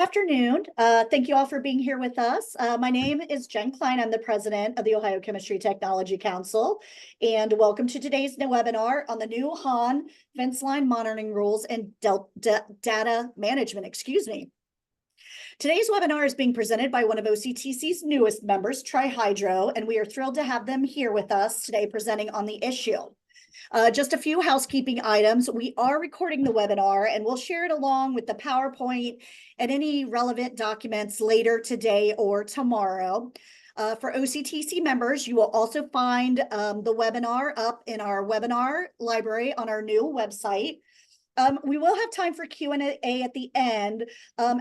Afternoon. Thank you all for being here with us. My name is Jen Klein. I'm the president of the Ohio Chemistry Technology Council, and welcome to today's webinar on the new HON Fenceline monitoring rules and data management. Today's webinar is being presented by one of OCTC's newest members, Trihydro, and we are thrilled to have them here with us today presenting on the issue. Just a few housekeeping items. We are recording the webinar and we'll share it along with the PowerPoint and any relevant documents later today or tomorrow. For OCTC members, you will also find the webinar up in our webinar library on our new website. We will have time for Q&A at the end.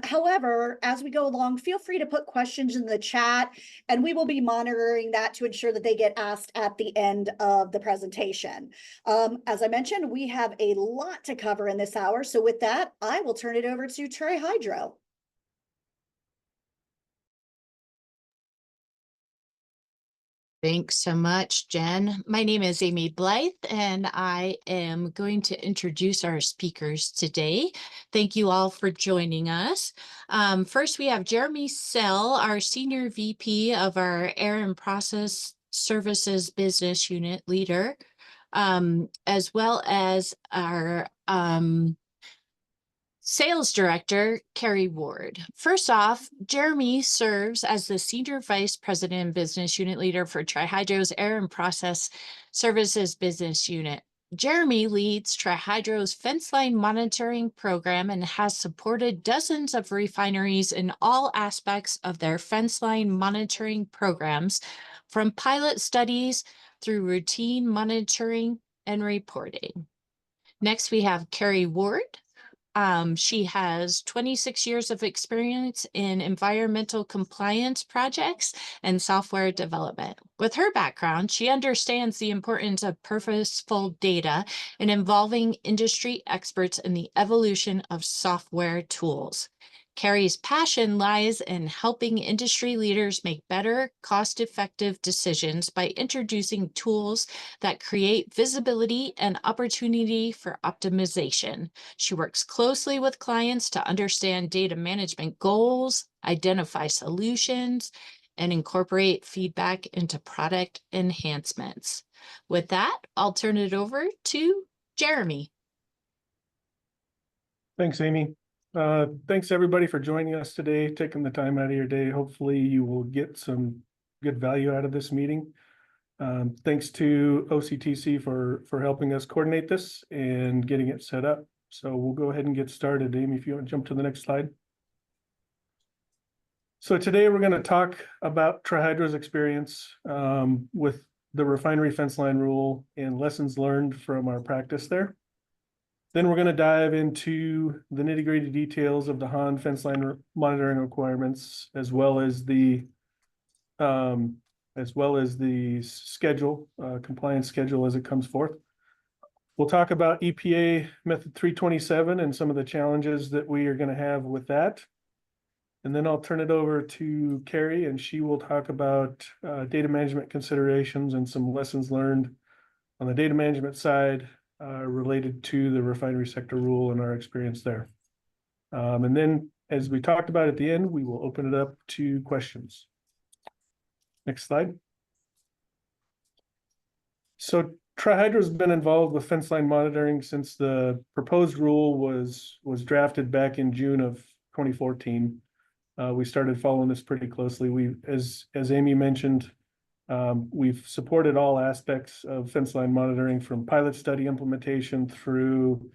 However, as we go along, feel free to put questions in the chat, and we will be monitoring that to ensure that they get asked at the end of the presentation. As I mentioned, we have a lot to cover in this hour. So with that, I will turn it over to Trihydro. Thanks so much, Jen. My name is Amy Blythe, and I am going to introduce our speakers today. Thank you all for joining us. First, we have Jeremy Sell, our Senior VP of our Air and Process Services Business Unit leader, as well as our Sales Director, Carrie Ward. First off, Jeremy serves as the Senior Vice President and Business Unit Leader for Trihydro's Air and Process Services Business Unit. Jeremy leads Trihydro's Fenceline monitoring program and has supported dozens of refineries in all aspects of their Fenceline monitoring programs, from pilot studies through routine monitoring and reporting. Next, we have Carrie Ward. She has 26 years of experience in environmental compliance projects and software development. With her background, she understands the importance of purposeful data and involving industry experts in the evolution of software tools. Carrie's passion lies in helping industry leaders make better, cost-effective decisions by introducing tools that create visibility and opportunity for optimization. She works closely with clients to understand data management goals, identify solutions, and incorporate feedback into product enhancements. With that, I'll turn it over to Jeremy. Thanks, Amy. Thanks everybody for joining us today, taking the time out of your day. Hopefully you will get some good value out of this meeting. Thanks to OCTC for helping us coordinate this and getting it set up. So we'll go ahead and get started. Amy, if you want to jump to the next slide. So today we're going to talk about Trihydro's experience with the refinery Fenceline rule and lessons learned from our practice there. Then we're going to dive into the nitty-gritty details of the HON Fenceline monitoring requirements, as well as the schedule, compliance schedule as it comes forth. We'll talk about EPA Method 327 and some of the challenges that we are going to have with that. And then I'll turn it over to Carrie, and she will talk about data management considerations and some lessons learned on the data management side related to the refinery sector rule and our experience there. And then, as we talked about at the end, we will open it up to questions. Next slide. So Trihydro's been involved with Fenceline monitoring since the proposed rule was drafted back in June of 2014. We started following this pretty closely. As Amy mentioned, we've supported all aspects of Fenceline monitoring, from pilot study implementation through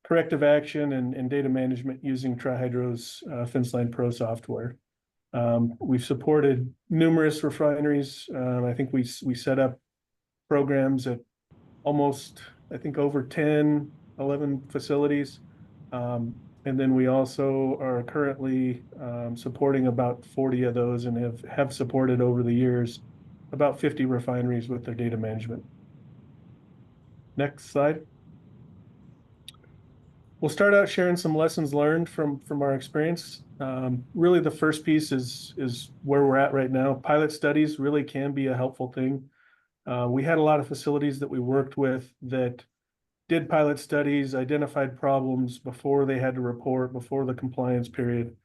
corrective action and data management using Trihydro's Fenceline Pro software. We've supported numerous refineries. I think we set up programs at almost, I think, over 10, 11 facilities. And then we also are currently supporting about 40 of those, and have supported over the years about 50 refineries with their data management. Next slide. We'll start out sharing some lessons learned from our experience. Really, the first piece is where we're at right now. Pilot studies really can be a helpful thing. We had a lot of facilities that we worked with that did pilot studies, identified problems before they had to report, before the compliance period.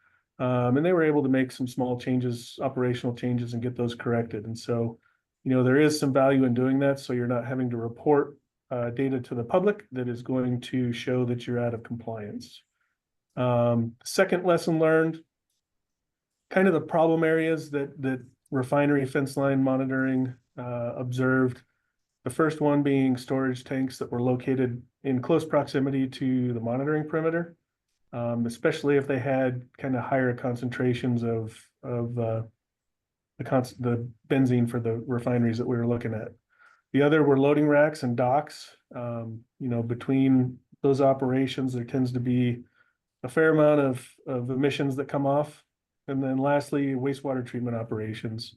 And they were able to make some small changes, operational changes, and get those corrected. And so, there is some value in doing that. So you're not having to report data to the public that is going to show that you're out of compliance. Second lesson learned, kind of the problem areas that refinery fence line monitoring observed. The first one being storage tanks that were located in close proximity to the monitoring perimeter, especially if they had kind of higher concentrations of the benzene for the refineries that we were looking at. The other were loading racks and docks. Between those operations, there tends to be a fair amount of emissions that come off. And then lastly, wastewater treatment operations.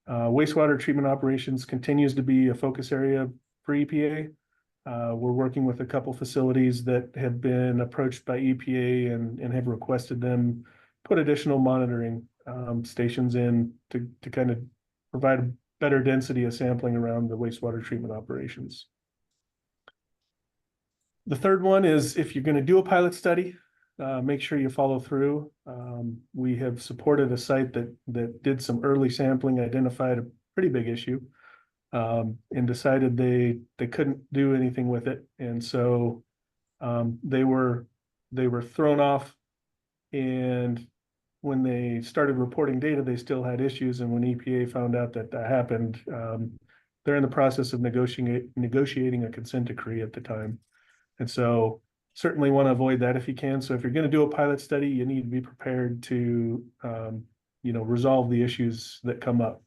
Wastewater treatment operations continues to be a focus area for EPA. We're working with a couple facilities that have been approached by EPA and have requested them put additional monitoring stations in to kind of provide a better density of sampling around the wastewater treatment operations. The third one is if you're going to do a pilot study, make sure you follow through. We have supported a site that did some early sampling, identified a pretty big issue, and decided they couldn't do anything with it. And so they were thrown off, and when they started reporting data, they still had issues. And when EPA found out that happened, they're in the process of negotiating a consent decree at the time. And so certainly want to avoid that if you can. So if you're going to do a pilot study, you need to be prepared to, resolve the issues that come up.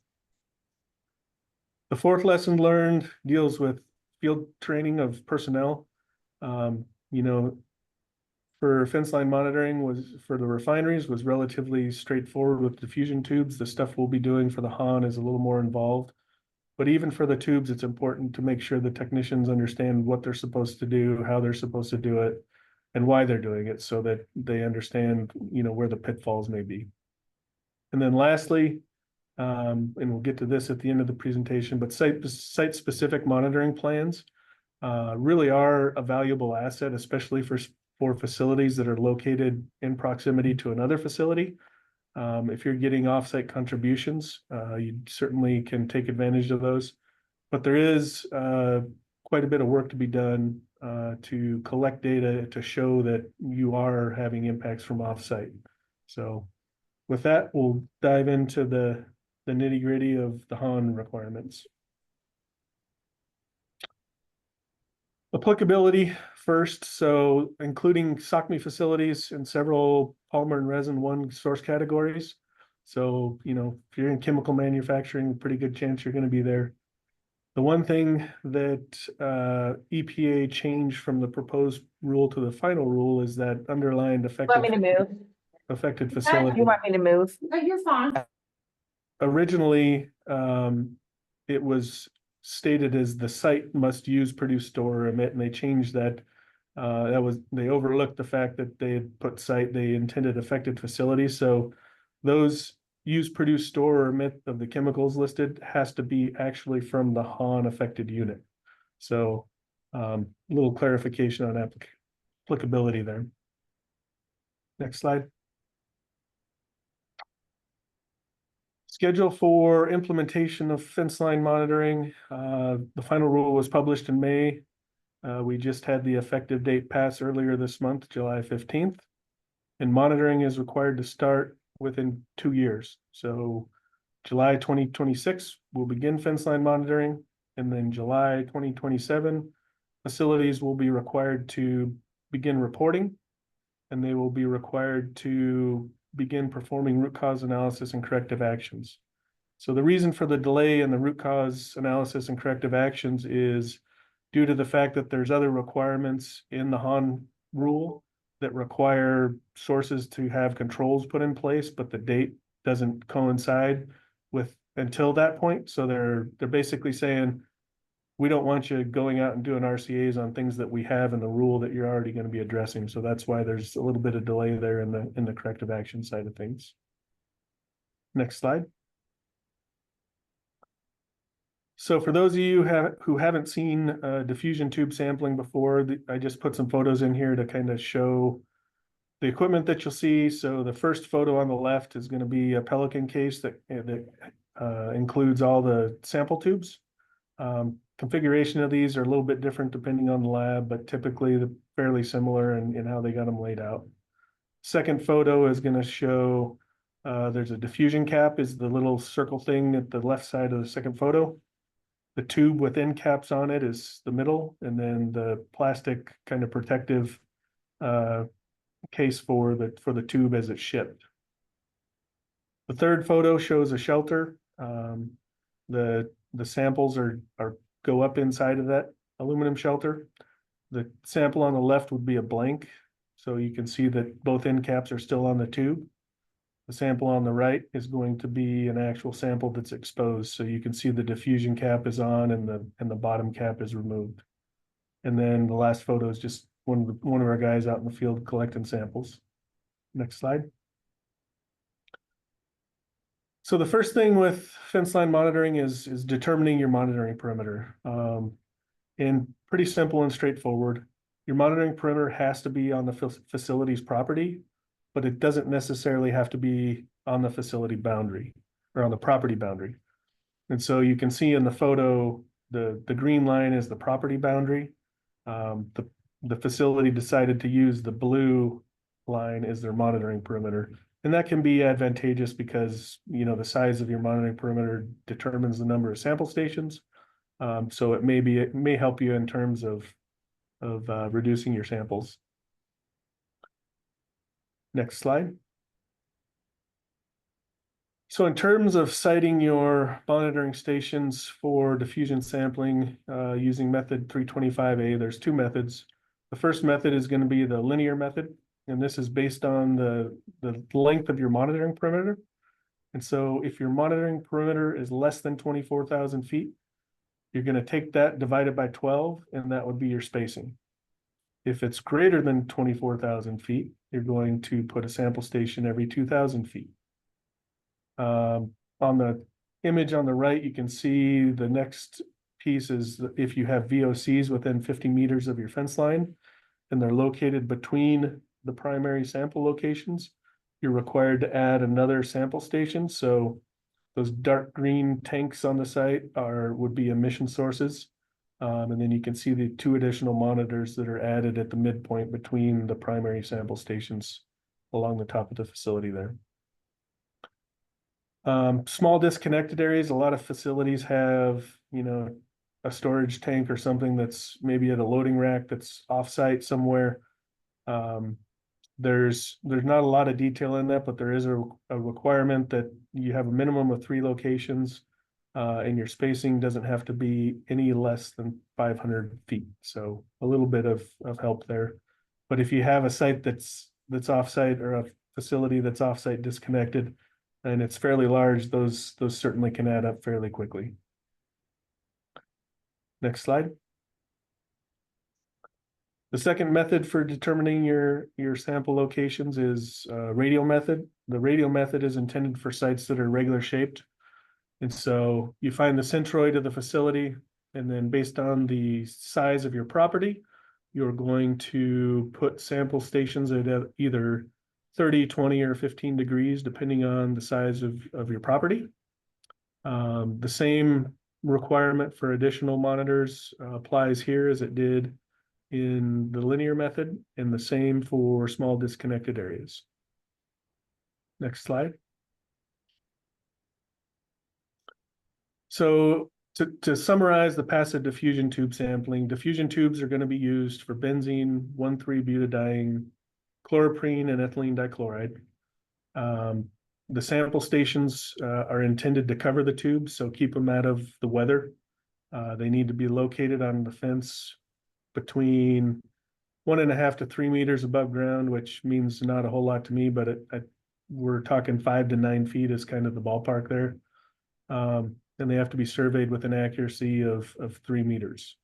The fourth lesson learned deals with field training of personnel. For fence line monitoring for the refineries was relatively straightforward with diffusion tubes. The stuff we'll be doing for the HON is a little more involved. But even for the tubes, it's important to make sure the technicians understand what they're supposed to do, how they're supposed to do it, and why they're doing it so that they understand, where the pitfalls may be. And then lastly, and we'll get to this at the end of the presentation, but site-specific monitoring plans really are a valuable asset, especially for facilities that are located in proximity to another facility. If you're getting offsite contributions, you certainly can take advantage of those. But there is quite a bit of work to be done to collect data to show that you are having impacts from offsite. So with that, we'll dive into the nitty-gritty of the HON requirements. Applicability first, so including SOCMI facilities and several polymer and resin 1 source categories. So, if you're in chemical manufacturing, pretty good chance you're going to be there. The one thing that EPA changed from the proposed rule to the final rule is that underlined affected facility. You want me to move? No, you're fine. Originally, it was stated as the site must use, produce, store, or emit, and they changed that. They overlooked the fact that they had put site, they intended affected facilities. So those use, produce, store, or emit of the chemicals listed has to be actually from the HON affected unit. So a little clarification on applicability there. Next slide. Schedule for implementation of fence line monitoring. The final rule was published in May. We just had the effective date pass earlier this month, July 15th. And monitoring is required to start within 2 years. So July 2026, we'll begin fence line monitoring. And then July 2027, facilities will be required to begin reporting. And they will be required to begin performing root cause analysis and corrective actions. So the reason for the delay in the root cause analysis and corrective actions is due to the fact that there's other requirements in the HON rule that require sources to have controls put in place, but the date doesn't coincide with until that point. So they're basically saying, we don't want you going out and doing RCAs on things that we have in the rule that you're already going to be addressing. So that's why there's a little bit of delay there in the corrective action side of things. Next slide. So for those of you who haven't seen diffusion tube sampling before, I just put some photos in here to kind of show The equipment that you'll see, so the first photo on the left is going to be a Pelican case that includes all the sample tubes. Configuration of these are a little bit different depending on the lab, but typically they're fairly similar in how they got them laid out. Second photo is going to show there's a diffusion cap is the little circle thing at the left side of the second photo. The tube with end caps on it is the middle, and then the plastic kind of protective case for the tube as it's shipped. The third photo shows a shelter. The samples go up inside of that aluminum shelter. The sample on the left would be a blank, so you can see that both end caps are still on the tube. The sample on the right is going to be an actual sample that's exposed, so you can see the diffusion cap is on and the bottom cap is removed. And then the last photo is just one of our guys out in the field collecting samples. Next slide. So the first thing with Fenceline monitoring is determining your monitoring perimeter. And pretty simple and straightforward. Your monitoring perimeter has to be on the facility's property, but it doesn't necessarily have to be on the facility boundary or on the property boundary. And so you can see in the photo, the green line is the property boundary. The facility decided to use the blue line as their monitoring perimeter. And that can be advantageous because, you know, the size of your monitoring perimeter determines the number of sample stations. So it may help you in terms of reducing your samples. Next slide. So in terms of siting your monitoring stations for diffusion sampling using method 325A, there's two methods. The first method is going to be the linear method, and this is based on the length of your monitoring perimeter. And so if your monitoring perimeter is less than 24,000 feet, you're going to take that divided by 12, and that would be your spacing. If it's greater than 24,000 feet, you're going to put a sample station every 2,000 feet. On the image on the right, you can see the next piece is if you have VOCs within 50 meters of your fence line, and they're located between the primary sample locations, you're required to add another sample station. So those dark green tanks on the site would be emission sources. And then you can see the two additional monitors that are added at the midpoint between the primary sample stations along the top of the facility there. Small disconnected areas, a lot of facilities have, you know, a storage tank or something that's maybe at a loading rack that's offsite somewhere. There's not a lot of detail in that, but there is a requirement that you have a minimum of 3 locations, and your spacing doesn't have to be any less than 500 feet. So a little bit of help there. But if you have a site that's offsite or a facility that's offsite disconnected, and it's fairly large, those certainly can add up fairly quickly. Next slide. The second method for determining your sample locations is radial method. The radial method is intended for sites that are regular shaped. And so you find the centroid of the facility, and then based on the size of your property, you're going to put sample stations at either 30, 20, or 15 degrees, depending on the size of your property. The same requirement for additional monitors applies here as it did in the linear method, and the same for small disconnected areas. Next slide. So to summarize the passive diffusion tube sampling, diffusion tubes are going to be used for benzene, 1,3-butadiene, chloroprene, and ethylene dichloride. The sample stations are intended to cover the tubes, so keep them out of the weather. They need to be located on the fence between 1.5 to 3 meters above ground, which means not a whole lot to me, but we're talking 5 to 9 feet is kind of the ballpark there. And they have to be surveyed with an accuracy of 3 meters.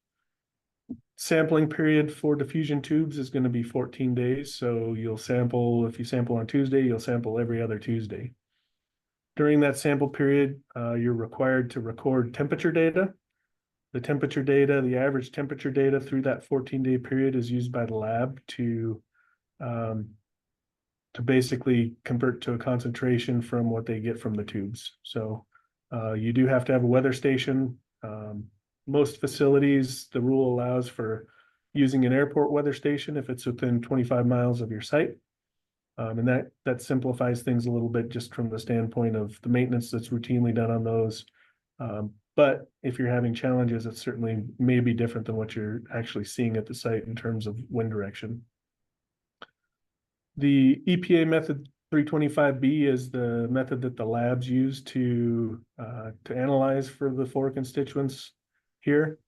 Sampling period for diffusion tubes is going to be 14 days. So you'll sample, if you sample on Tuesday, you'll sample every other Tuesday. During that sample period, you're required to record temperature data. The temperature data, the average temperature data through that 14-day period is used by the lab to to basically convert to a concentration from what they get from the tubes. So you do have to have a weather station. Most facilities, the rule allows for using an airport weather station if it's within 25 miles of your site. And that simplifies things a little bit just from the standpoint of the maintenance that's routinely done on those. But if you're having challenges, it certainly may be different than what you're actually seeing at the site in terms of wind direction. The EPA method 325B is the method that the labs use to analyze for the four constituents here.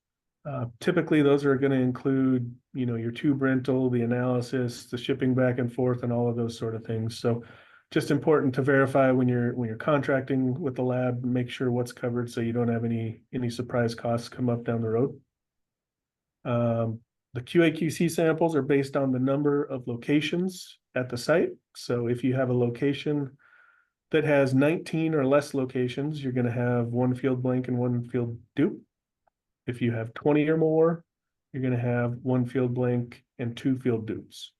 Typically, those are going to include, your tube rental, the analysis, the shipping back and forth, and all of those sort of things. So, just important to verify when you're contracting with the lab, make sure what's covered so you don't have any surprise costs come up down the road. The QA/QC samples are based on the number of locations at the site. So if you have a location that has 19 or less locations, you're going to have one field blank and one field dupe. If you have 20 or more, you're going to have one field blank and two field dupes.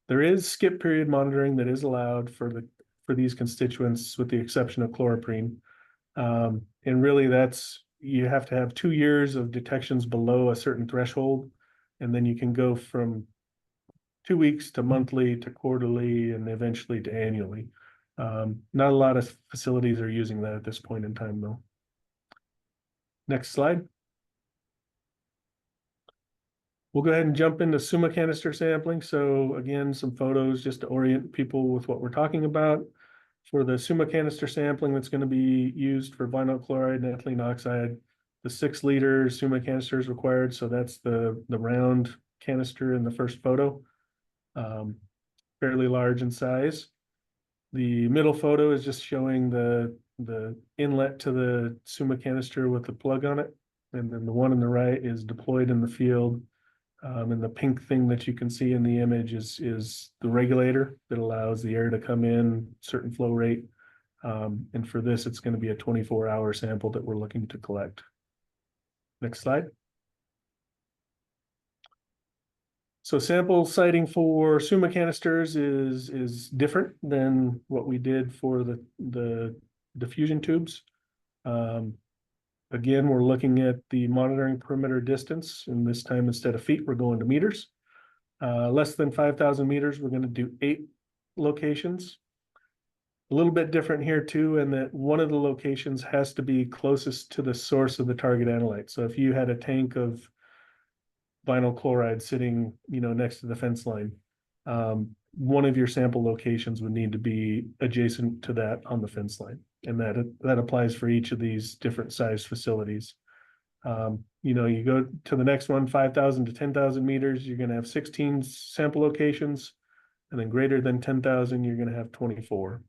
There is skip period monitoring that is allowed for these constituents, with the exception of chloroprene. And really you have to have 2 years of detections below a certain threshold, and then you can go from 2 weeks to monthly to quarterly and eventually to annually. Not a lot of facilities are using that at this point in time, though. Next slide. We'll go ahead and jump into Summa canister sampling. So again, some photos just to orient people with what we're talking about. For the Summa canister sampling that's going to be used for vinyl chloride and ethylene oxide, the 6-liter Summa canister is required. So that's the round canister in the first photo, fairly large in size. The middle photo is just showing the inlet to the Summa canister with the plug on it. And then the one on the right is deployed in the field. And the pink thing that you can see in the image is the regulator that allows the air to come in certain flow rate. And for this, it's going to be a 24-hour sample that we're looking to collect. Next slide. So sample siting for Summa canisters is different than what we did for the diffusion tubes. Again, we're looking at the monitoring perimeter distance, and this time instead of feet, we're going to meters. Less than 5,000 meters, we're going to do 8 locations. A little bit different here too, in that one of the locations has to be closest to the source of the target analyte. So if you had a tank of vinyl chloride sitting, next to the fence line, one of your sample locations would need to be adjacent to that on the fence line. And that applies for each of these different size facilities. You go to the next one, 5,000 to 10,000 meters, you're going to have 16 sample locations, and then greater than 10,000, you're going to have 24.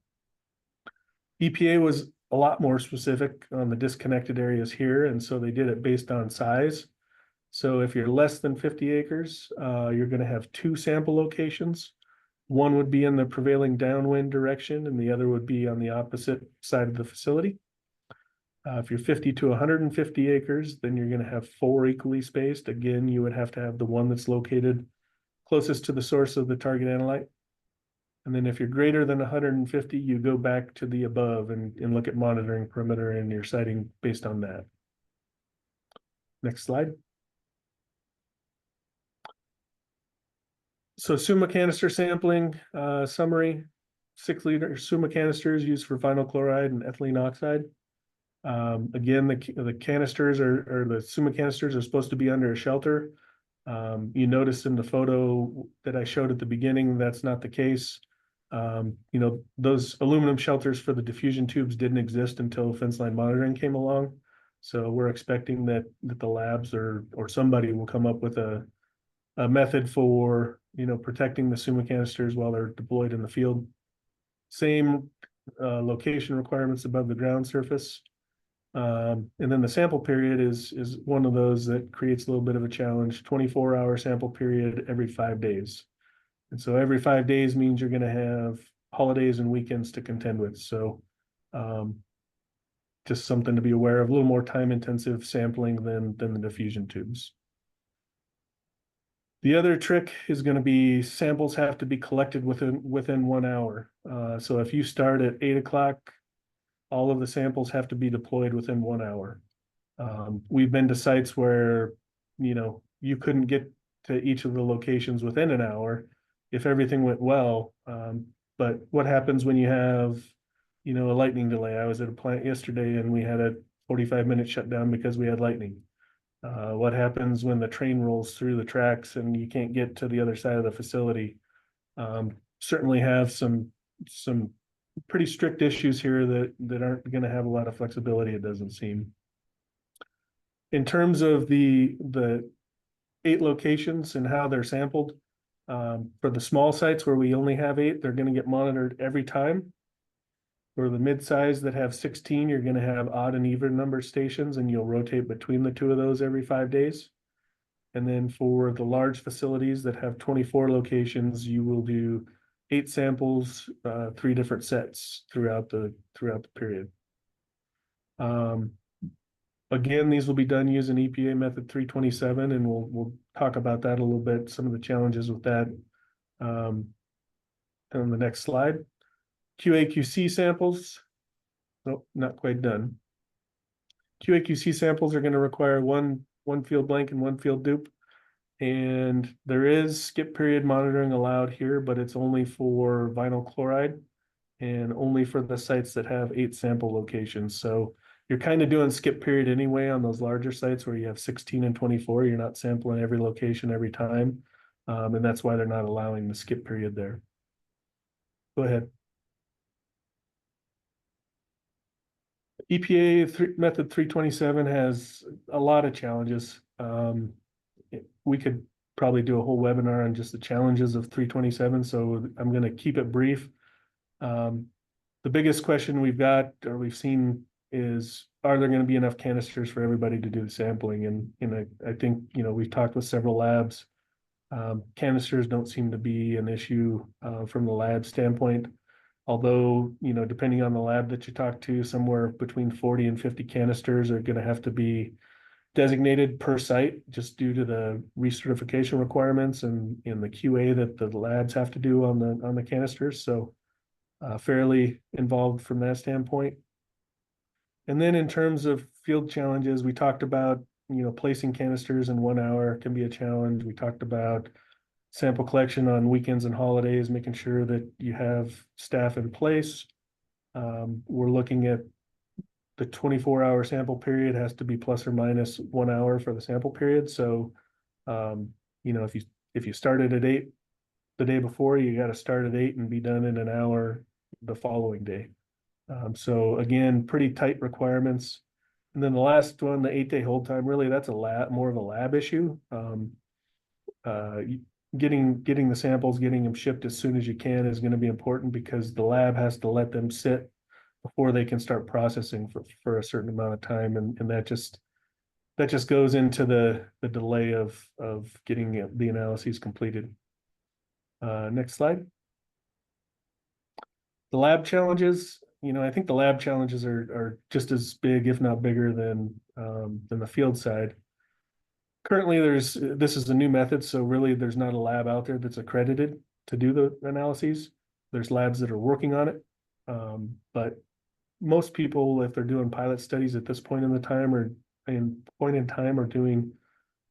EPA was a lot more specific on the disconnected areas here, and so they did it based on size. So if you're less than 50 acres, you're going to have 2 sample locations. One would be in the prevailing downwind direction, and the other would be on the opposite side of the facility. If you're 50 to 150 acres, then you're going to have 4 equally spaced. Again, you would have to have the one that's located closest to the source of the target analyte. And then if you're greater than 150, you go back to the above and look at monitoring perimeter and your siting based on that. Next slide. So Summa canister sampling, summary, 6-liter Summa canisters used for vinyl chloride and ethylene oxide. Again, the canisters or the Summa canisters are supposed to be under a shelter. You notice in the photo that I showed at the beginning, that's not the case. Those aluminum shelters for the diffusion tubes didn't exist until Fenceline monitoring came along. So we're expecting that the labs or somebody will come up with a method for protecting the Summa canisters while they're deployed in the field. Same location requirements above the ground surface. And then the sample period is one of those that creates a little bit of a challenge. 24-hour sample period every 5 days. And so every 5 days means you're going to have holidays and weekends to contend with. So just something to be aware of, a little more time intensive sampling than the diffusion tubes. The other trick is going to be samples have to be collected within 1 hour. So if you start at 8 o'clock, all of the samples have to be deployed within 1 hour. We've been to sites where, you couldn't get to each of the locations within an hour if everything went well. But what happens when you have, a lightning delay? I was at a plant yesterday and we had a 45-minute shutdown because we had lightning. What happens when the train rolls through the tracks and you can't get to the other side of the facility? Certainly have some pretty strict issues here that aren't going to have a lot of flexibility, it doesn't seem. In terms of the 8 locations and how they're sampled, for the small sites where we only have 8, they're going to get monitored every time. For the mid-size that have 16, you're going to have odd and even number stations, and you'll rotate between the 2 of those every 5 days. And then for the large facilities that have 24 locations, you will do 8 samples, 3 different sets throughout the period. Again, these will be done using EPA method 327, and we'll talk about that a little bit, some of the challenges with that on the next slide. QA/QC samples. Nope, not quite done. QA/QC samples are going to require one field blank and 1 field dupe. And there is skip period monitoring allowed here, but it's only for vinyl chloride and only for the sites that have 8 sample locations. So you're kind of doing skip period anyway on those larger sites where you have 16 and 24. You're not sampling every location every time. And that's why they're not allowing the skip period there. Go ahead. EPA method 327 has a lot of challenges. We could probably do a whole webinar on just the challenges of 327, so I'm going to keep it brief. The biggest question we've got, or we've seen, is are there going to be enough canisters for everybody to do the sampling? And I think, we've talked with several labs. Canisters don't seem to be an issue from the lab standpoint. Although, depending on the lab that you talk to, somewhere between 40 and 50 canisters are going to have to be designated per site just due to the recertification requirements and in the QA that the labs have to do on the canisters. So fairly involved from that standpoint. And then in terms of field challenges, we talked about, placing canisters in 1 hour can be a challenge. We talked about sample collection on weekends and holidays, making sure that you have staff in place. We're looking at the 24-hour sample period has to be plus or minus 1 hour for the sample period. So, if you started at 8 the day before, you got to start at 8 and be done in an hour the following day. So again, pretty tight requirements. And then the last one, the 8-day hold time, really that's more of a lab issue. Getting the samples, getting them shipped as soon as you can is going to be important because the lab has to let them sit before they can start processing for a certain amount of time. And that just goes into the delay of getting the analyses completed. Next slide. The lab challenges, I think the lab challenges are just as big, if not bigger than the field side. Currently, this is a new method, so really there's not a lab out there that's accredited to do the analyses. There's labs that are working on it, but most people, if they're doing pilot studies at this point in time, are doing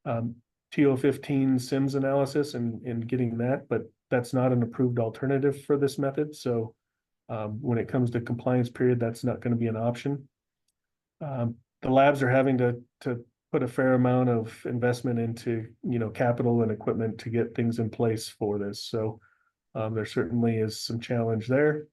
TO15 SIMS analysis and getting that, but that's not an approved alternative for this method. So when it comes to compliance period, that's not going to be an option. The labs are having to put a fair amount of investment into, capital and equipment to get things in place for this. So there certainly is some challenge there.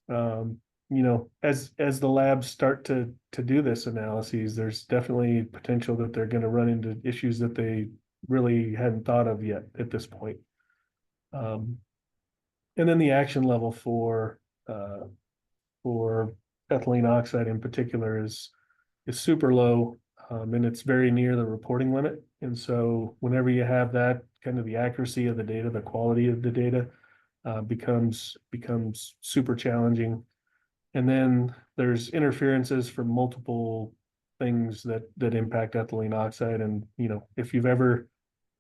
As the labs start to do this analyses, there's definitely potential that they're going to run into issues that they really hadn't thought of yet at this point. And then the action level for ethylene oxide in particular is super low, and it's very near the reporting limit. And so whenever you have that, kind of the accuracy of the data, the quality of the data becomes super challenging. And then there's interferences from multiple things that impact ethylene oxide. And, if you've ever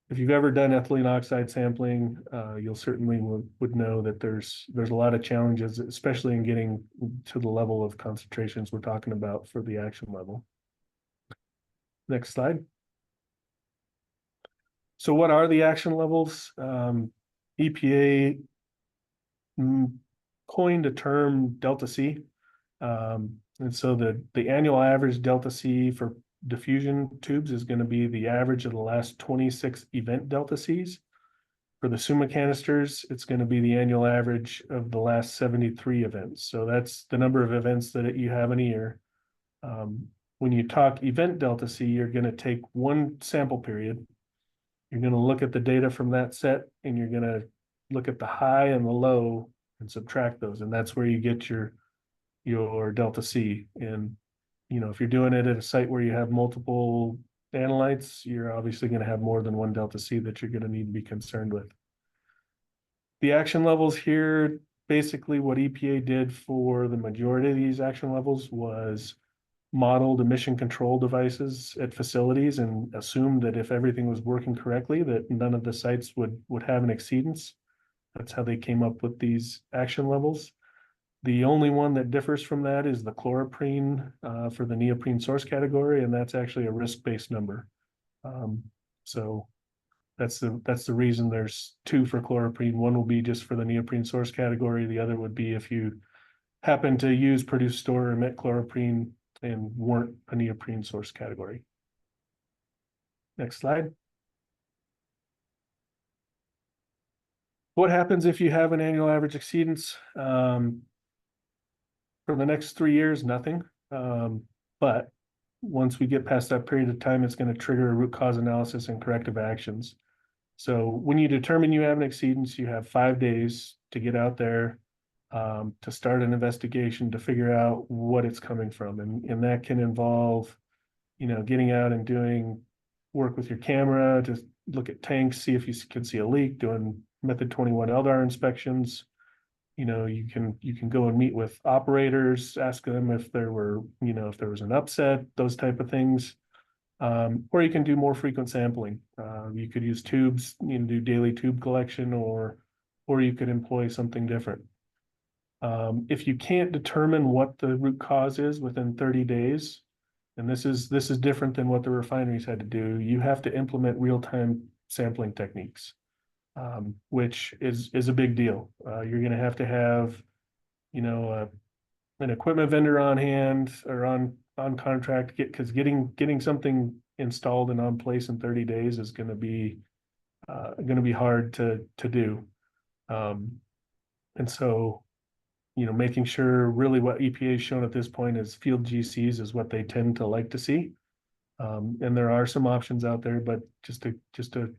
If you've ever done ethylene oxide sampling, you'll certainly would know that there's a lot of challenges, especially in getting to the level of concentrations we're talking about for the action level. Next slide. So what are the action levels? EPA coined a term delta C. And so the annual average delta C for diffusion tubes is going to be the average of the last 26 event delta Cs. For the Summa canisters, it's going to be the annual average of the last 73 events. So that's the number of events that you have in a year. When you talk event delta C, you're going to take one sample period. You're going to look at the data from that set, and you're going to look at the high and the low and subtract those. And that's where you get your delta C. And, you know, if you're doing it at a site where you have multiple analytes, you're obviously going to have more than one delta C that you're going to need to be concerned with. The action levels here, basically what EPA did for the majority of these action levels was modeled emission control devices at facilities and assumed that if everything was working correctly, that none of the sites would have an exceedance. That's how they came up with these action levels. The only one that differs from that is the chloroprene for the neoprene source category, and that's actually a risk-based number. So that's the reason there's two for chloroprene. One will be just for the neoprene source category. The other would be if you happen to use, produce, store, or emit chloroprene and weren't a neoprene source category. Next slide. What happens if you have an annual average exceedance? For the next 3 years, nothing. But once we get past that period of time, it's going to trigger a root cause analysis and corrective actions. So when you determine you have an exceedance, you have 5 days to get out there to start an investigation to figure out what it's coming from. And that can involve, you know, getting out and doing work with your camera to look at tanks, see if you can see a leak, doing method 21 LDAR inspections. You know, you can go and meet with operators, ask them if there were, you know, if there was an upset, those type of things. Or you can do more frequent sampling. You could use tubes, you can do daily tube collection, or you could employ something different. If you can't determine what the root cause is within 30 days, and this is different than what the refineries had to do, you have to implement real-time sampling techniques. Which is a big deal. You're going to have, you know, an equipment vendor on hand or on contract, because getting something installed and on place in 30 days is going to be hard to do. And so, you know, making sure really what EPA has shown at this point is field GCs is what they tend to like to see. And there are some options out there, but just a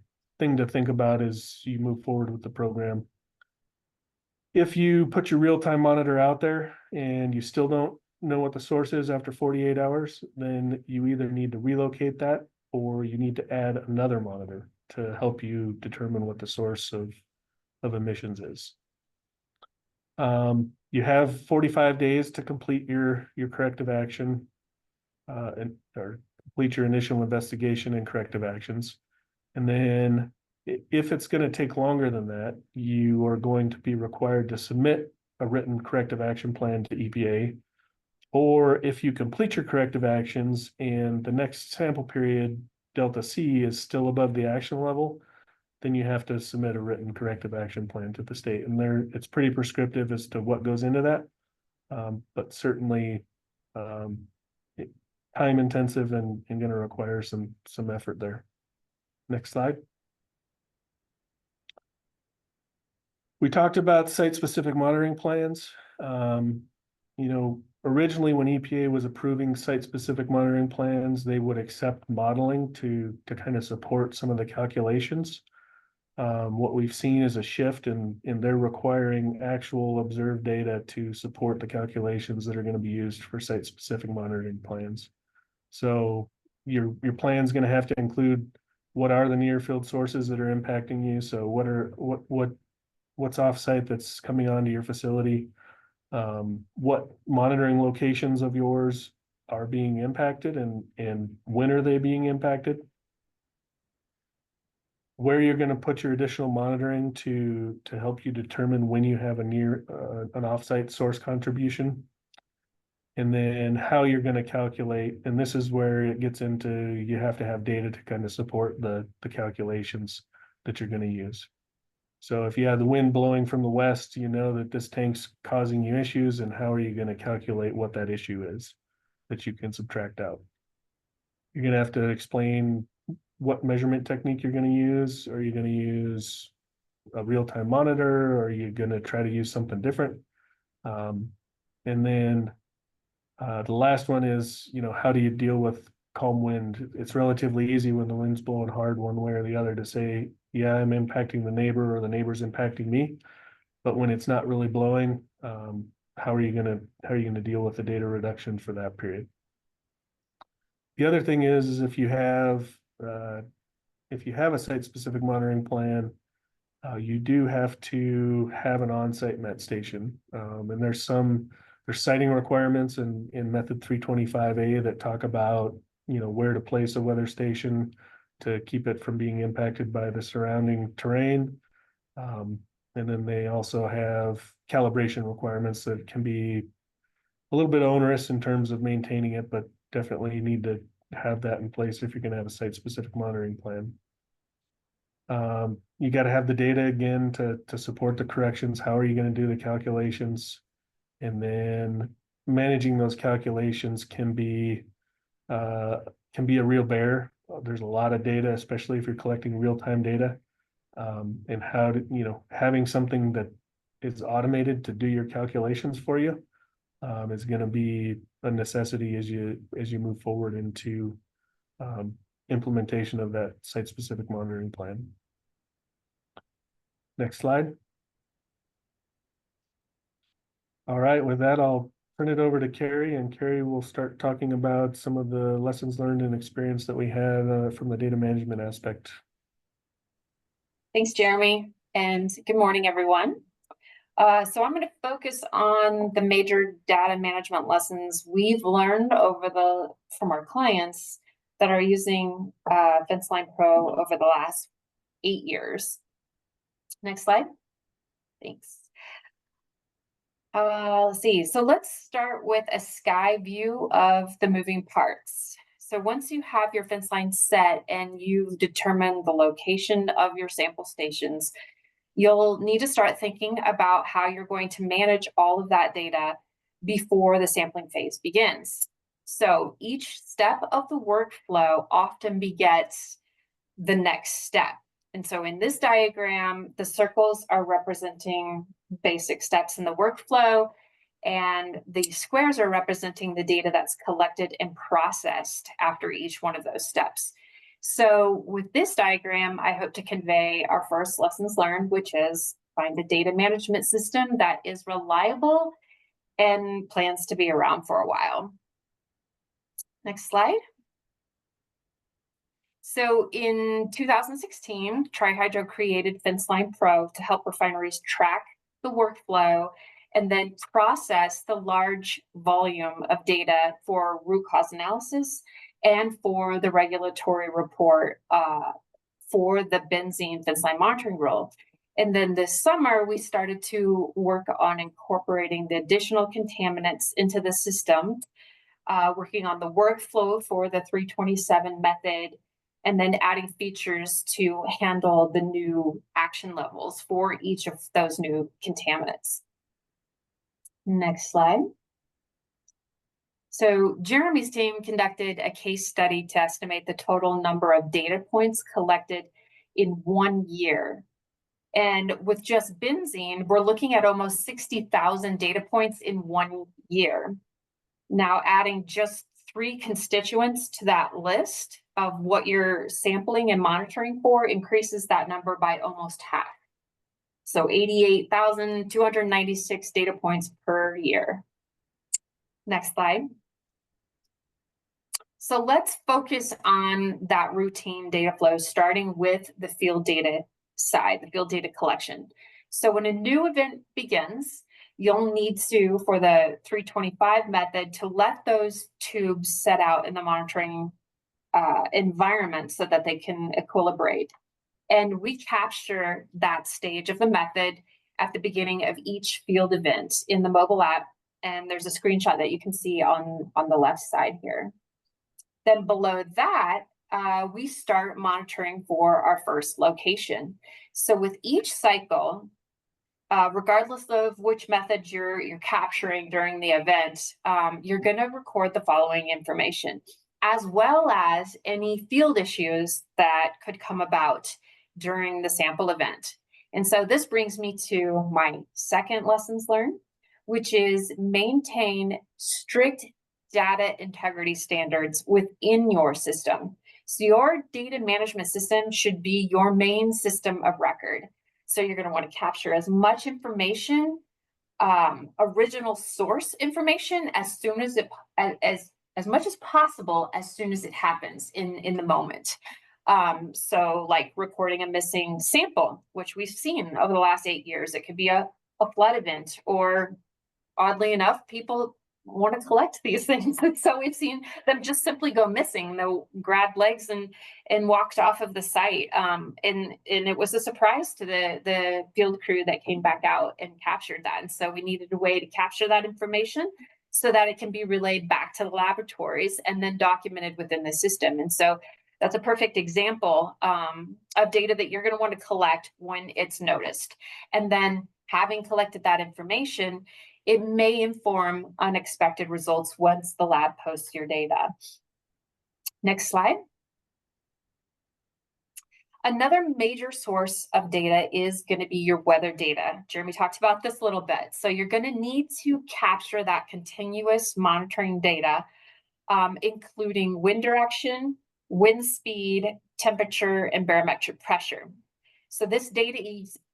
thing to think about as you move forward with the program. If you put your real-time monitor out there and you still don't know what the source is after 48 hours, then you either need to relocate that or you need to add another monitor to help you determine what the source of emissions is. You have 45 days to complete your corrective action or complete your initial investigation and corrective actions. And then if it's going to take longer than that, you are going to be required to submit a written corrective action plan to EPA. Or if you complete your corrective actions and the next sample period, delta C, is still above the action level, then you have to submit a written corrective action plan to the state. And it's pretty prescriptive as to what goes into that. But certainly time intensive and going to require some effort there. Next slide. We talked about site-specific monitoring plans. You know, originally when EPA was approving site-specific monitoring plans, they would accept modeling to kind of support some of the calculations. What we've seen is a shift in they're requiring actual observed data to support the calculations that are going to be used for site-specific monitoring plans. So your plan is going to have to include what are the near field sources that are impacting you. So what's offsite that's coming onto your facility? What monitoring locations of yours are being impacted and when are they being impacted? where you're going to put your additional monitoring to help you determine when you have an offsite source contribution. And then how you're going to calculate, and this is where it gets into, you have to have data to kind of support the calculations that you're going to use. So if you have the wind blowing from the west, you know that this tank's causing you issues, and how are you going to calculate what that issue is that you can subtract out? You're going to have to explain what measurement technique you're going to use. Are you going to use a real-time monitor? Or are you going to try to use something different? And then the last one is, how do you deal with calm wind? It's relatively easy when the wind's blowing hard one way or the other to say, yeah, I'm impacting the neighbor or the neighbor's impacting me. But when it's not really blowing, how are you gonna deal with the data reduction for that period? The other thing is if you have a site-specific monitoring plan, you do have to have an on-site met station, and there's siting requirements in method 325A that talk about, where to place a weather station to keep it from being impacted by the surrounding terrain. And then they also have calibration requirements that can be a little bit onerous in terms of maintaining it, but definitely you need to have that in place if you're going to have a site-specific monitoring plan. You got to have the data again to support the corrections. How are you going to do the calculations? And then managing those calculations can be a real bear. There's a lot of data, especially if you're collecting real-time data, and how to, having something that is automated to do your calculations for you is going to be a necessity as you move forward into implementation of that site-specific monitoring plan. Next slide. All right, with that, I'll turn it over to Carrie, and Carrie will start talking about some of the lessons learned and experience that we had from the data management aspect. Thanks, Jeremy, and good morning, everyone. So I'm going to focus on the major data management lessons we've learned from our clients that are using Fenceline Pro over the last 8 years. Next slide. Thanks. Let's see. So let's start with a sky view of the moving parts. So once you have your Fenceline set and you've determined the location of your sample stations, you'll need to start thinking about how you're going to manage all of that data before the sampling phase begins. So each step of the workflow often begets the next step. And so in this diagram, the circles are representing basic steps in the workflow, and the squares are representing the data that's collected and processed after each one of those steps. So with this diagram, I hope to convey our first lessons learned, which is find a data management system that is reliable and plans to be around for a while. Next slide. So in 2016, Trihydro created Fenceline Pro to help refineries track the workflow and then process the large volume of data for root cause analysis and for the regulatory report for the benzene Fenceline monitoring rule. And then this summer, we started to work on incorporating the additional contaminants into the system, working on the workflow for the 327 method, and then adding features to handle the new action levels for each of those new contaminants. Next slide. So Jeremy's team conducted a case study to estimate the total number of data points collected in 1 year. And with just benzene, we're looking at almost 60,000 data points in 1 year. Now, adding just 3 constituents to that list of what you're sampling and monitoring for increases that number by almost half. So 88,296 data points per year. Next slide. So let's focus on that routine data flow, starting with the field data side, the field data collection. So when a new event begins, you'll need to, for the 325 method, to let those tubes set out in the monitoring environment so that they can equilibrate. And we capture that stage of the method at the beginning of each field event in the mobile app. And there's a screenshot that you can see on the left side here. Then below that, we start monitoring for our first location. So with each cycle, regardless of which method you're capturing during the event, you're going to record the following information, as well as any field issues that could come about during the sample event. And so this brings me to my second lessons learned, which is maintain strict data integrity standards within your system. So your data management system should be your main system of record. So you're going to want to capture as much information, original source information, as soon as as much as possible, as soon as it happens in the moment. So like recording a missing sample, which we've seen over the last 8 years. It could be a flood event, or oddly enough, people want to collect these things. And so we've seen them just simply go missing. They'll grab legs and walked off of the site. And it was a surprise to the field crew that came back out and captured that. And so we needed a way to capture that information so that it can be relayed back to the laboratories and then documented within the system. And so that's a perfect example of data that you're going to want to collect when it's noticed. And then having collected that information, it may inform unexpected results once the lab posts your data. Next slide. Another major source of data is going to be your weather data. Jeremy talked about this a little bit. So you're going to need to capture that continuous monitoring data, including wind direction, wind speed, temperature, and barometric pressure. So this data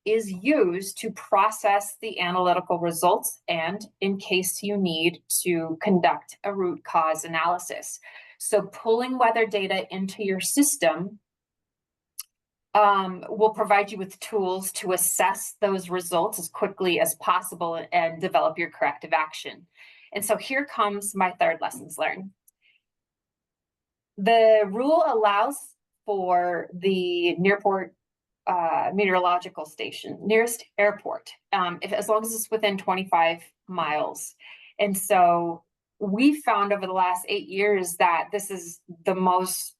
is used to process the analytical results and in case you need to conduct a root cause analysis. So pulling weather data into your system will provide you with tools to assess those results as quickly as possible and develop your corrective action. And so here comes my third lessons learned. The rule allows for the nearport meteorological station, nearest airport, as long as it's within 25 miles. And so we found over the last 8 years that this is the most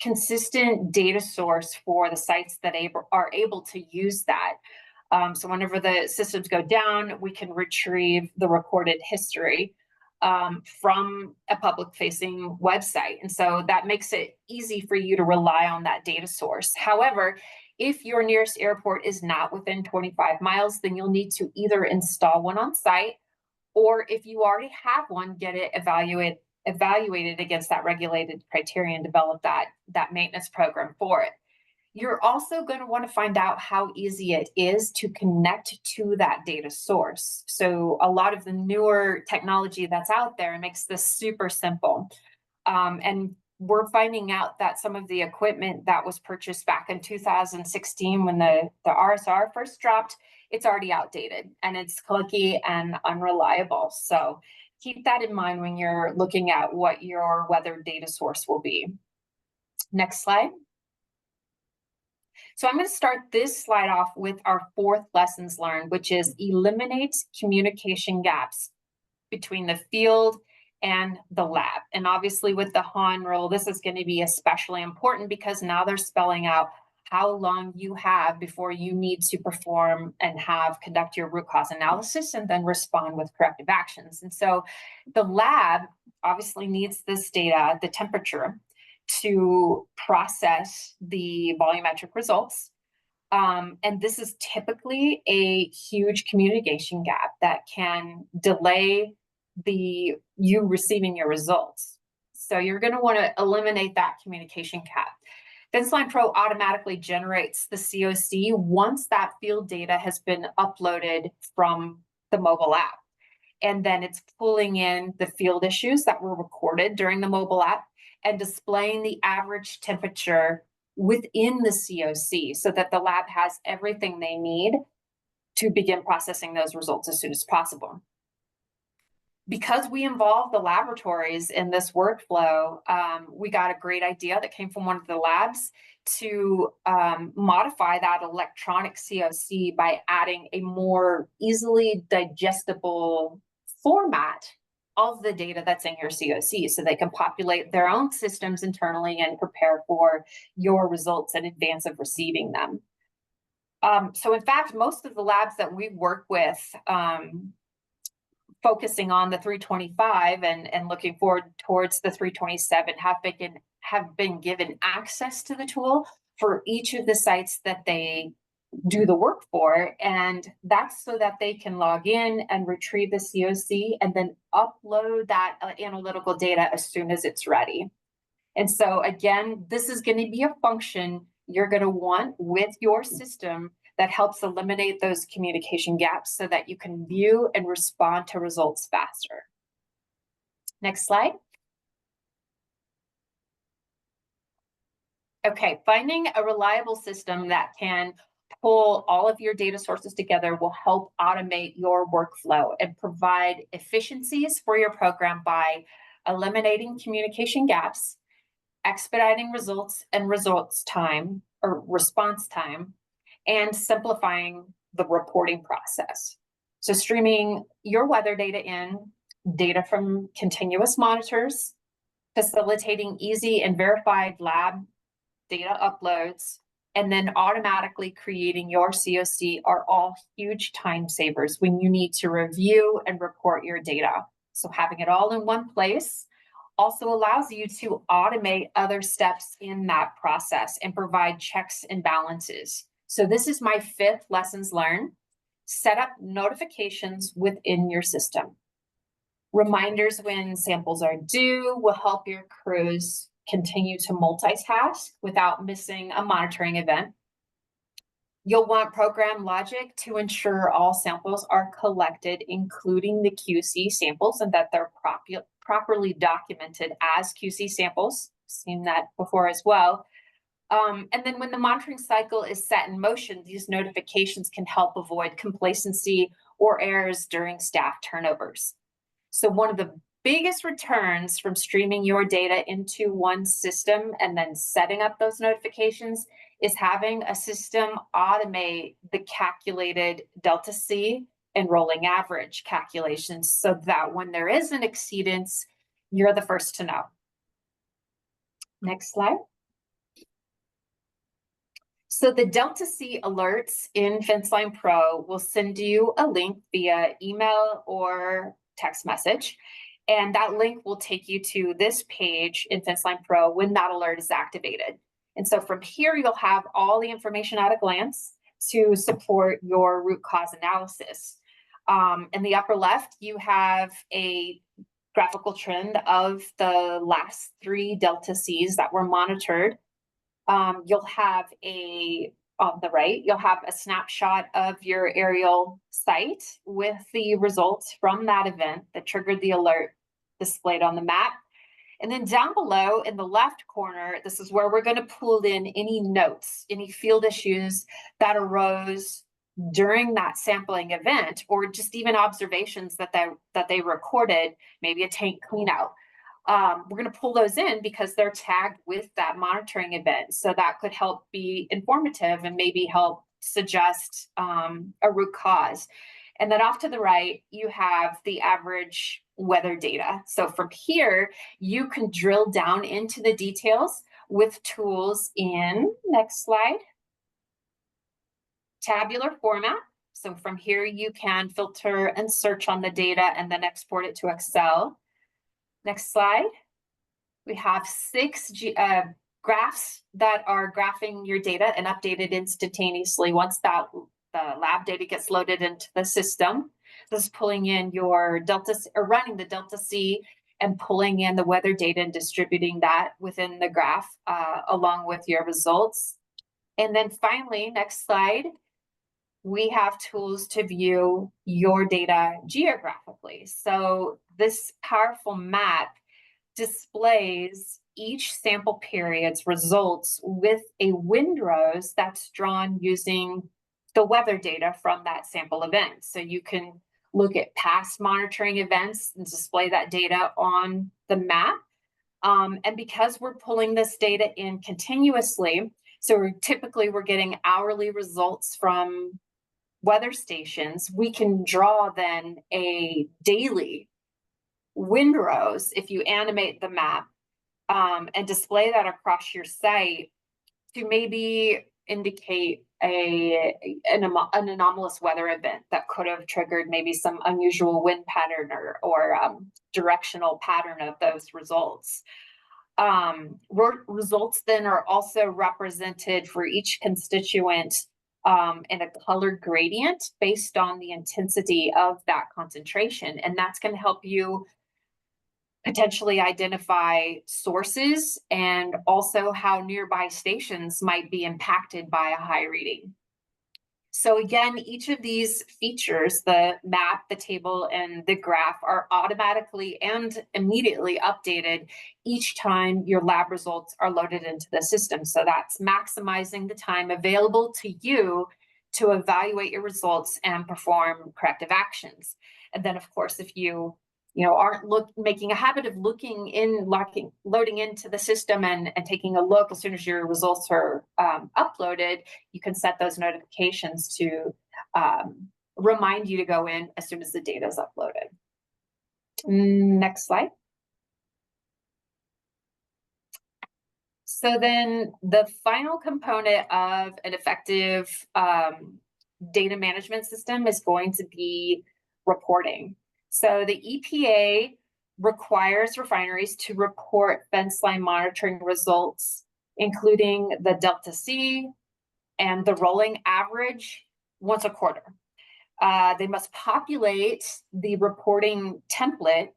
consistent data source for the sites that are able to use that. So whenever the systems go down, we can retrieve the recorded history from a public-facing website. And so that makes it easy for you to rely on that data source. However, if your nearest airport is not within 25 miles, then you'll need to either install one on site, or if you already have one, get it evaluated against that regulated criteria and develop that maintenance program for it. You're also going to want to find out how easy it is to connect to that data source. So a lot of the newer technology that's out there makes this super simple. And we're finding out that some of the equipment that was purchased back in 2016 when the RSR first dropped, it's already outdated and it's clunky and unreliable. So keep that in mind when you're looking at what your weather data source will be. Next slide. So I'm going to start this slide off with our fourth lessons learned, which is eliminate communication gaps between the field and the lab. And obviously with the HON rule, this is going to be especially important because now they're spelling out how long you have before you need to perform and conduct your root cause analysis and then respond with corrective actions. And so the lab obviously needs this data, the temperature, to process the volumetric results. And this is typically a huge communication gap that can delay you receiving your results. So you're going to want to eliminate that communication gap. Fenceline Pro automatically generates the COC once that field data has been uploaded from the mobile app. And then it's pulling in the field issues that were recorded during the mobile app and displaying the average temperature within the COC so that the lab has everything they need to begin processing those results as soon as possible. Because we involve the laboratories in this workflow, we got a great idea that came from one of the labs to modify that electronic COC by adding a more easily digestible format of the data that's in your COC, so they can populate their own systems internally and prepare for your results in advance of receiving them. So in fact, most of the labs that we work with, focusing on the 325 and looking forward towards the 327 have been given access to the tool for each of the sites that they do the work for, and that's so that they can log in and retrieve the COC and then upload that analytical data as soon as it's ready. And so again, this is going to be a function you're going to want with your system that helps eliminate those communication gaps so that you can view and respond to results faster. Next slide. Okay, finding a reliable system that can pull all of your data sources together will help automate your workflow and provide efficiencies for your program by eliminating communication gaps, expediting results and response time, and simplifying the reporting process. So streaming your weather data in, data from continuous monitors, facilitating easy and verified lab data uploads, and then automatically creating your COC are all huge time savers when you need to review and report your data. So having it all in one place also allows you to automate other steps in that process and provide checks and balances. So this is my 5th lessons learned. Set up notifications within your system. Reminders when samples are due will help your crews continue to multitask without missing a monitoring event. You'll want program logic to ensure all samples are collected, including the QC samples, and that they're properly documented as QC samples. Seen that before as well. And then when the monitoring cycle is set in motion, these notifications can help avoid complacency or errors during staff turnovers. So one of the biggest returns from streaming your data into one system and then setting up those notifications is having a system automate the calculated delta C and rolling average calculations so that when there is an exceedance, you're the first to know. Next slide. So the Delta C alerts in Fenceline Pro will send you a link via email or text message. And that link will take you to this page in Fenceline Pro when that alert is activated. And so from here, you'll have all the information at a glance to support your root cause analysis. In the upper left, you have a graphical trend of the last 3 Delta Cs that were monitored. You'll have on the right, you'll have a snapshot of your aerial site with the results from that event that triggered the alert displayed on the map. And then down below in the left corner, this is where we're going to pull in any notes, any field issues that arose during that sampling event, or just even observations that they recorded, maybe a tank clean out. We're going to pull those in because they're tagged with that monitoring event. So that could help be informative and maybe help suggest a root cause. And then off to the right, you have the average weather data. So from here, you can drill down into the details with tools in, next slide, tabular format. So from here, you can filter and search on the data and then export it to Excel. Next slide. We have 6 graphs that are graphing your data and updated instantaneously once the lab data gets loaded into the system. This is pulling in your Delta, or running the Delta C and pulling in the weather data and distributing that within the graph along with your results. And then finally, next slide, we have tools to view your data geographically. So this powerful map displays each sample period's results with a windrows that's drawn using the weather data from that sample event. So you can look at past monitoring events and display that data on the map. And because we're pulling this data in continuously, so we're getting hourly results from weather stations, we can draw then a daily windrows if you animate the map and display that across your site to maybe indicate an anomalous weather event that could have triggered maybe some unusual wind pattern or directional pattern of those results. Results then are also represented for each constituent in a colored gradient based on the intensity of that concentration. And that's going to help you potentially identify sources and also how nearby stations might be impacted by a high reading. So again, each of these features, the map, the table, and the graph, are automatically and immediately updated each time your lab results are loaded into the system. So that's maximizing the time available to you to evaluate your results and perform corrective actions. And then, of course, if you aren't making a habit of loading into the system and taking a look as soon as your results are uploaded, you can set those notifications to remind you to go in as soon as the data is uploaded. Next slide. So then the final component of an effective data management system is going to be reporting. So the EPA requires refineries to report Fenceline monitoring results, including the delta C and the rolling average once a quarter. They must populate the reporting template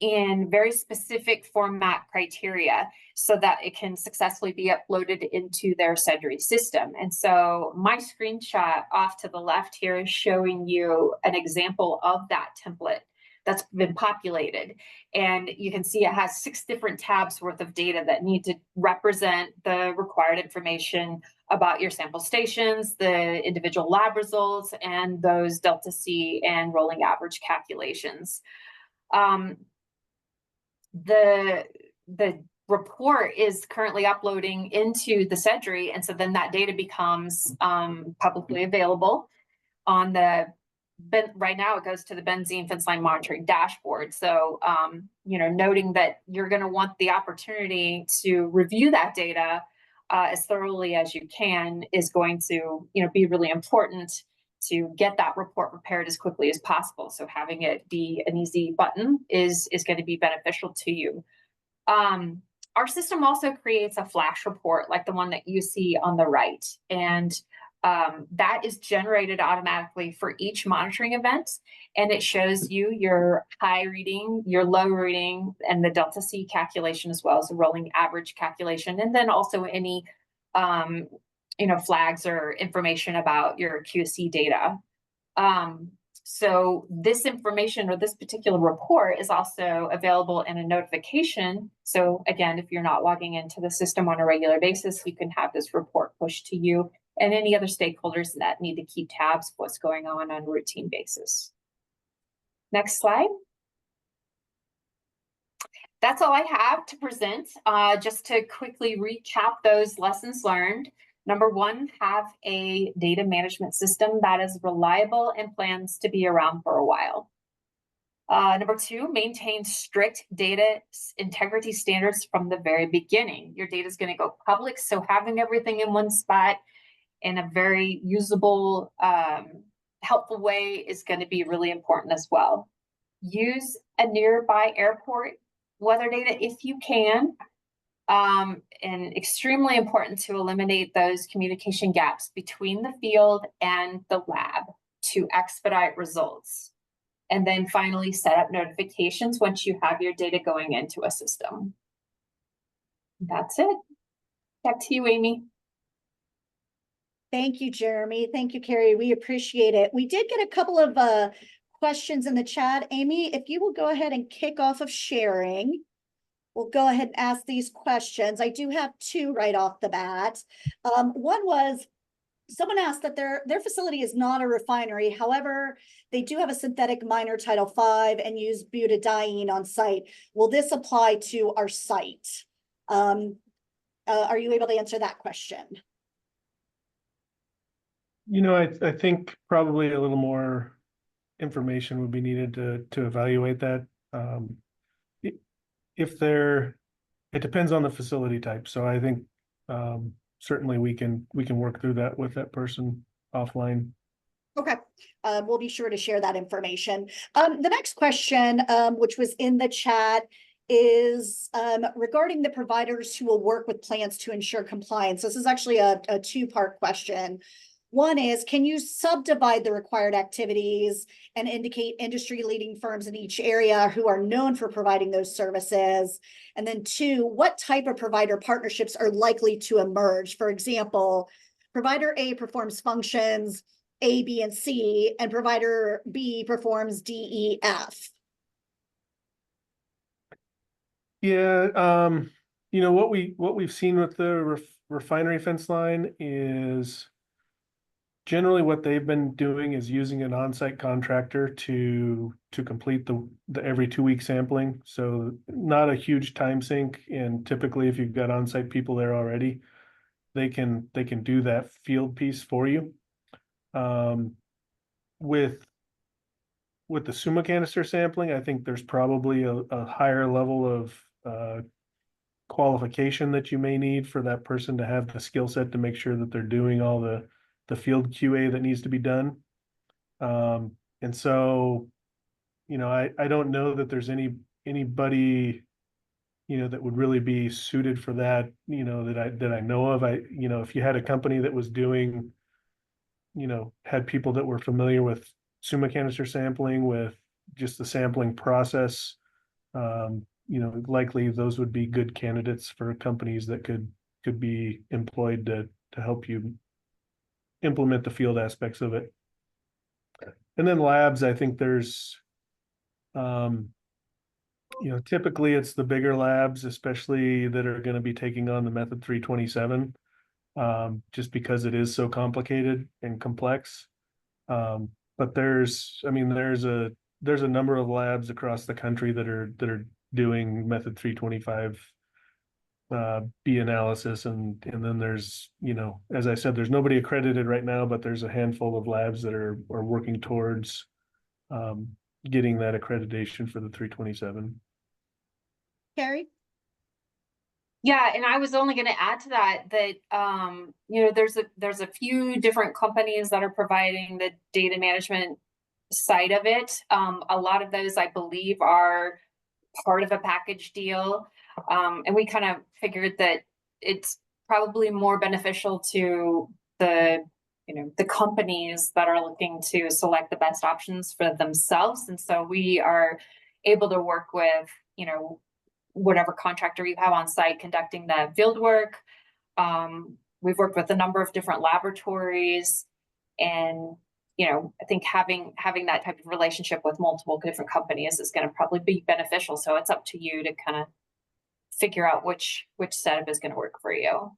in very specific format criteria so that it can successfully be uploaded into their SEDRI system. And so my screenshot off to the left here is showing you an example of that template that's been populated. And you can see it has 6 different tabs worth of data that need to represent the required information about your sample stations, the individual lab results, and those delta C and rolling average calculations. The report is currently uploading into the SEDRI, and so then that data becomes publicly available on the right now it goes to the benzene Fenceline monitoring dashboard. So noting that you're going to want the opportunity to review that data as thoroughly as you can is going to be really important to get that report prepared as quickly as possible. So having it be an easy button is going to be beneficial to you. Our system also creates a flash report like the one that you see on the right. And that is generated automatically for each monitoring event. And it shows you your high reading, your low reading, and the delta C calculation, as well as the rolling average calculation. And then also any flags or information about your QC data. So this information or this particular report is also available in a notification. So again, if you're not logging into the system on a regular basis, you can have this report pushed to you and any other stakeholders that need to keep tabs of what's going on a routine basis. Next slide. That's all I have to present. Just to quickly recap those lessons learned. Number 1, have a data management system that is reliable and plans to be around for a while. Number 2, maintain strict data integrity standards from the very beginning. Your data is going to go public, so having everything in one spot in a very usable, helpful way is going to be really important as well. Use a nearby airport weather data if you can. And extremely important to eliminate those communication gaps between the field and the lab to expedite results. And then finally, set up notifications once you have your data going into a system. That's it. Back to you, Amy. Thank you, Jeremy. Thank you, Carrie. We appreciate it. We did get a couple of questions in the chat. Amy, if you will go ahead and kick off of sharing. We'll go ahead and ask these questions. I do have 2 right off the bat. One was, Someone asked that their facility is not a refinery. However, they do have a synthetic minor Title V and use butadiene on site. Will this apply to our site? Are you able to answer that question? I think probably a little more information would be needed to evaluate that. It depends on the facility type. So I think certainly we can work through that with that person offline. Okay, we'll be sure to share that information. The next question, which was in the chat, is regarding the providers who will work with plants to ensure compliance. This is actually a two-part question. One is, can you subdivide the required activities and indicate industry-leading firms in each area who are known for providing those services? And then two, what type of provider partnerships are likely to emerge? For example, provider A performs functions A, B, and C, and provider B performs D, E, F. Yeah, what we've seen with the refinery fence line is generally what they've been doing is using an on-site contractor to complete the every 2-week sampling. So not a huge time sink, and typically if you've got on-site people there already, they can do that field piece for you. With the Summa canister sampling, I think there's probably a higher level of qualification that you may need for that person to have the skill set to make sure that they're doing all the field QA that needs to be done. And so, I don't know that there's anybody, that would really be suited for that, that I know of. If you had a company that was doing, had people that were familiar with Summa canister sampling, with just the sampling process, likely those would be good candidates for companies that could be employed to help you implement the field aspects of it. And then labs, I think there's, typically it's the bigger labs, especially that are going to be taking on the method 327, just because it is so complicated and complex. But there's a number of labs across the country that are doing method 325 B analysis, and then there's, as I said, there's nobody accredited right now, but there's a handful of labs that are working towards getting that accreditation for the 327. Carrie? Yeah, and I was only going to add to that there's a few different companies that are providing the data management side of it. A lot of those, I believe, are part of a package deal. And we kind of figured that it's probably more beneficial to the companies that are looking to select the best options for themselves. And so we are able to work with, whatever contractor you have on site conducting the field work. We've worked with a number of different laboratories, and I think having that type of relationship with multiple different companies is going to probably be beneficial. So it's up to you to kind of figure out which setup is going to work for you.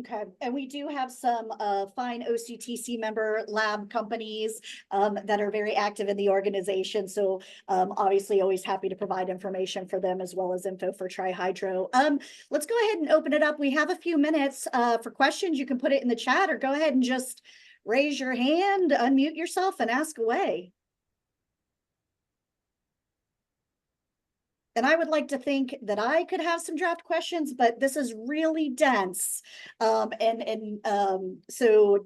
Okay, and we do have some fine OCTC member lab companies that are very active in the organization. So obviously always happy to provide information for them as well as info for Trihydro. Let's go ahead and open it up. We have a few minutes for questions. You can put it in the chat or go ahead and just raise your hand, unmute yourself and ask away. And I would like to think that I could have some draft questions, but this is really dense. So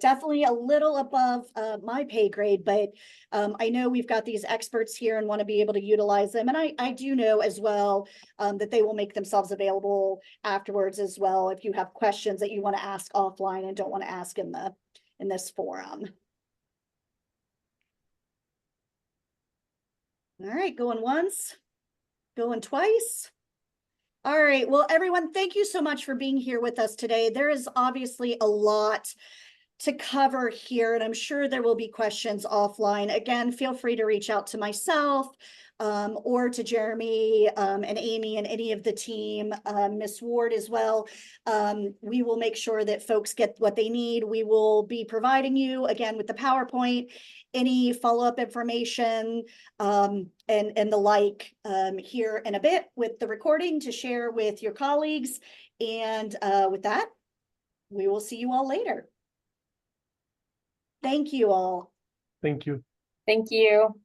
definitely a little above my pay grade, but I know we've got these experts here and want to be able to utilize them. And I do know as well that they will make themselves available afterwards as well if you have questions that you want to ask offline and don't want to ask in this forum. All right, going once. Going twice. All right. Well, everyone, thank you so much for being here with us today. There is obviously a lot to cover here, and I'm sure there will be questions offline. Again, feel free to reach out to myself or to Jeremy and Amy and any of the team, Miss Ward as well. We will make sure that folks get what they need. We will be providing you, again, with the PowerPoint, any follow-up information and the like here in a bit with the recording to share with your colleagues. And with that, we will see you all later. Thank you all. Thank you. Thank you.